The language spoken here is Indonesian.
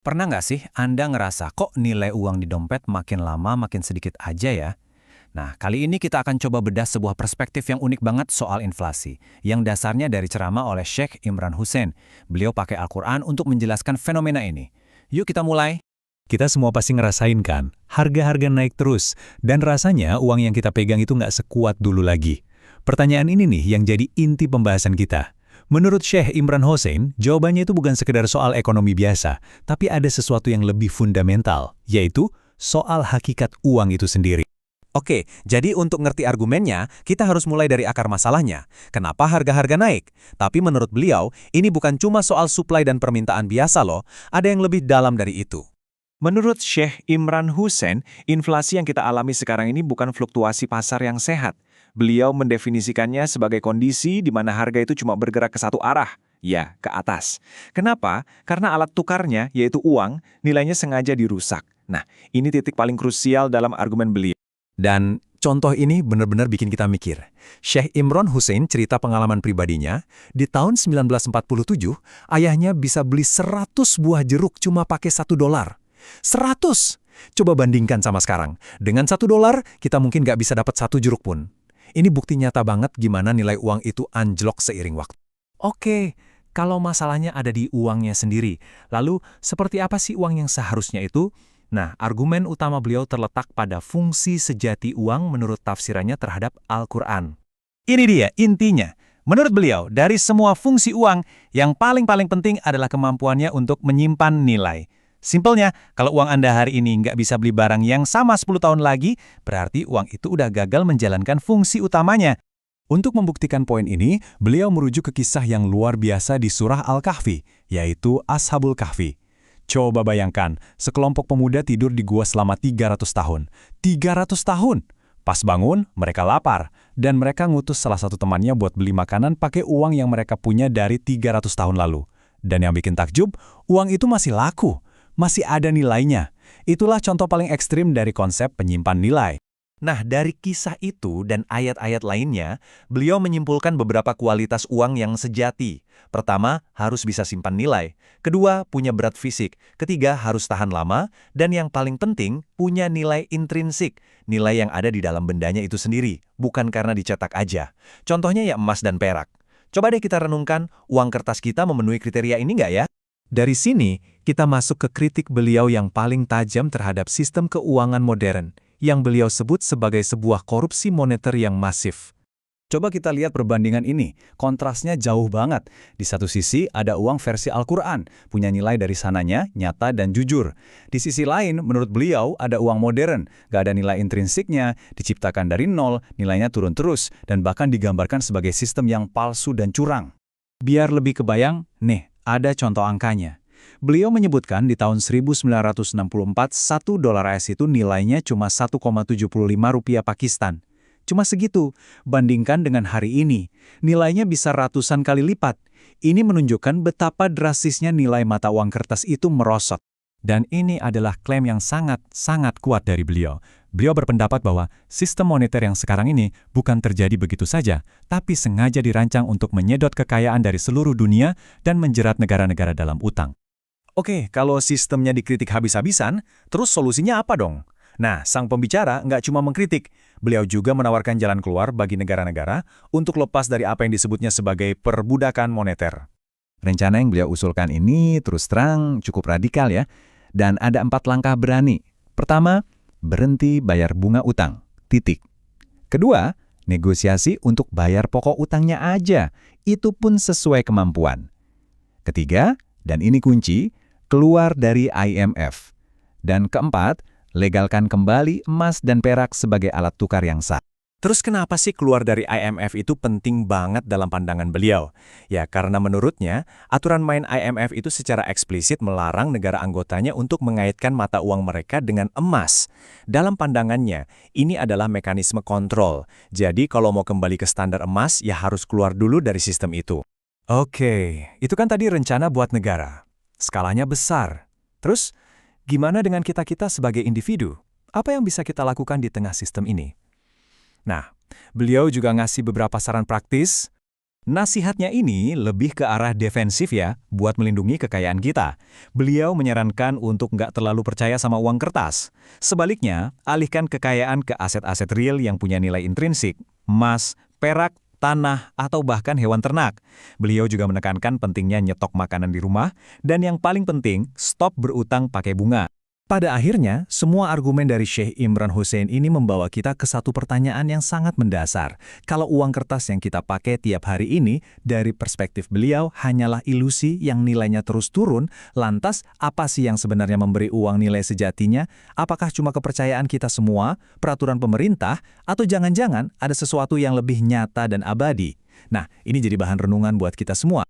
Pernah nggak sih Anda ngerasa kok nilai uang di dompet makin lama makin sedikit aja ya? Nah, kali ini kita akan coba bedah sebuah perspektif yang unik banget soal inflasi, yang dasarnya dari ceramah oleh Sheikh Imran Hussein. Beliau pakai Al-Quran untuk menjelaskan fenomena ini. Yuk kita mulai. Kita semua pasti ngerasain kan, harga-harga naik terus, dan rasanya uang yang kita pegang itu nggak sekuat dulu lagi. Pertanyaan ini nih yang jadi inti pembahasan kita. Menurut Syekh Imran Hussein, jawabannya itu bukan sekedar soal ekonomi biasa, tapi ada sesuatu yang lebih fundamental, yaitu soal hakikat uang itu sendiri. Oke, jadi untuk ngerti argumennya, kita harus mulai dari akar masalahnya. Kenapa harga-harga naik? Tapi menurut beliau, ini bukan cuma soal supply dan permintaan biasa loh, ada yang lebih dalam dari itu. Menurut Syekh Imran Hussein, inflasi yang kita alami sekarang ini bukan fluktuasi pasar yang sehat. Beliau mendefinisikannya sebagai kondisi di mana harga itu cuma bergerak ke satu arah, ya, ke atas. Kenapa? Karena alat tukarnya, yaitu uang, nilainya sengaja dirusak. Nah, ini titik paling krusial dalam argumen beliau. Dan contoh ini benar-benar bikin kita mikir. Syekh Imran Hussein cerita pengalaman pribadinya, di tahun 1947, ayahnya bisa beli 100 buah jeruk cuma pakai $1. 100! Coba bandingkan sama sekarang. Dengan $1, kita mungkin nggak bisa dapat satu jeruk pun. Ini bukti nyata banget gimana nilai uang itu anjlok seiring waktu. Oke, kalau masalahnya ada di uangnya sendiri, lalu seperti apa sih uang yang seharusnya itu? Nah, argumen utama beliau terletak pada fungsi sejati uang menurut tafsirannya terhadap Al-Quran. Ini dia intinya. Menurut beliau, dari semua fungsi uang, yang paling penting adalah kemampuannya untuk menyimpan nilai. Simpelnya, kalau uang Anda hari ini nggak bisa beli barang yang sama 10 tahun lagi, berarti uang itu udah gagal menjalankan fungsi utamanya. Untuk membuktikan poin ini, beliau merujuk ke kisah yang luar biasa di surah Al-Kahfi, yaitu Ashabul Kahfi. Coba bayangkan, sekelompok pemuda tidur di gua selama 300 tahun. 300 tahun! Pas bangun, mereka lapar, dan mereka ngutus salah satu temannya buat beli makanan pakai uang yang mereka punya dari 300 tahun lalu. Dan yang bikin takjub, uang itu masih laku, masih ada nilainya. Itulah contoh paling ekstrim dari konsep penyimpan nilai. Nah, dari kisah itu dan ayat-ayat lainnya, beliau menyimpulkan beberapa kualitas uang yang sejati. Pertama, harus bisa simpan nilai. Kedua, punya berat fisik. Ketiga, harus tahan lama. Dan yang paling penting, punya nilai intrinsik. Nilai yang ada di dalam bendanya itu sendiri, bukan karena dicetak aja. Contohnya ya emas dan perak. Coba deh kita renungkan, uang kertas kita memenuhi kriteria ini nggak ya? Dari sini, kita masuk ke kritik beliau yang paling tajam terhadap sistem keuangan modern, yang beliau sebut sebagai sebuah korupsi moneter yang masif. Coba kita lihat perbandingan ini, kontrasnya jauh banget. Di satu sisi ada uang versi Al-Quran, punya nilai dari sananya, nyata dan jujur. Di sisi lain, menurut beliau ada uang modern, gak ada nilai intrinsiknya, diciptakan dari nol, nilainya turun terus, dan bahkan digambarkan sebagai sistem yang palsu dan curang. Biar lebih kebayang, nih, ada contoh angkanya. Beliau menyebutkan di tahun 1964, $1 itu nilainya cuma 1,75 rupiah Pakistan. Cuma segitu, bandingkan dengan hari ini, nilainya bisa ratusan kali lipat. Ini menunjukkan betapa drastisnya nilai mata uang kertas itu merosot. Dan ini adalah klaim yang sangat kuat dari beliau. Beliau berpendapat bahwa sistem moneter yang sekarang ini bukan terjadi begitu saja, tapi sengaja dirancang untuk menyedot kekayaan dari seluruh dunia dan menjerat negara-negara dalam utang. Oke, kalau sistemnya dikritik habis-habisan, terus solusinya apa dong? Nah, sang pembicara nggak cuma mengkritik, beliau juga menawarkan jalan keluar bagi negara-negara untuk lepas dari apa yang disebutnya sebagai perbudakan moneter. Rencana yang beliau usulkan ini terus terang cukup radikal ya, dan ada 4 langkah berani. Pertama, berhenti bayar bunga utang, titik. Kedua, negosiasi untuk bayar pokok utangnya aja, itu pun sesuai kemampuan. Ketiga, dan ini kunci, keluar dari IMF. Dan keempat, legalkan kembali emas dan perak sebagai alat tukar yang sah. Terus kenapa sih keluar dari IMF itu penting banget dalam pandangan beliau? Ya karena menurutnya, aturan main IMF itu secara eksplisit melarang negara anggotanya untuk mengaitkan mata uang mereka dengan emas. Dalam pandangannya, ini adalah mekanisme kontrol. Jadi kalau mau kembali ke standar emas, ya harus keluar dulu dari sistem itu. Oke, itu kan tadi rencana buat negara. Skalanya besar. Terus, gimana dengan kita-kita sebagai individu? Apa yang bisa kita lakukan di tengah sistem ini? Nah, beliau juga ngasih beberapa saran praktis. Nasihatnya ini lebih ke arah defensif ya, buat melindungi kekayaan kita. Beliau menyarankan untuk nggak terlalu percaya sama uang kertas. Sebaliknya, alihkan kekayaan ke aset-aset real yang punya nilai intrinsik, emas, perak, tanah, atau bahkan hewan ternak. Beliau juga menekankan pentingnya nyetok makanan di rumah, dan yang paling penting, stop berutang pakai bunga. Pada akhirnya, semua argumen dari Syekh Imran Hussein ini membawa kita ke satu pertanyaan yang sangat mendasar. Kalau uang kertas yang kita pakai tiap hari ini, dari perspektif beliau hanyalah ilusi yang nilainya terus turun, lantas apa sih yang sebenarnya memberi uang nilai sejatinya? Apakah cuma kepercayaan kita semua, peraturan pemerintah, atau jangan-jangan ada sesuatu yang lebih nyata dan abadi? Nah, ini jadi bahan renungan buat kita semua.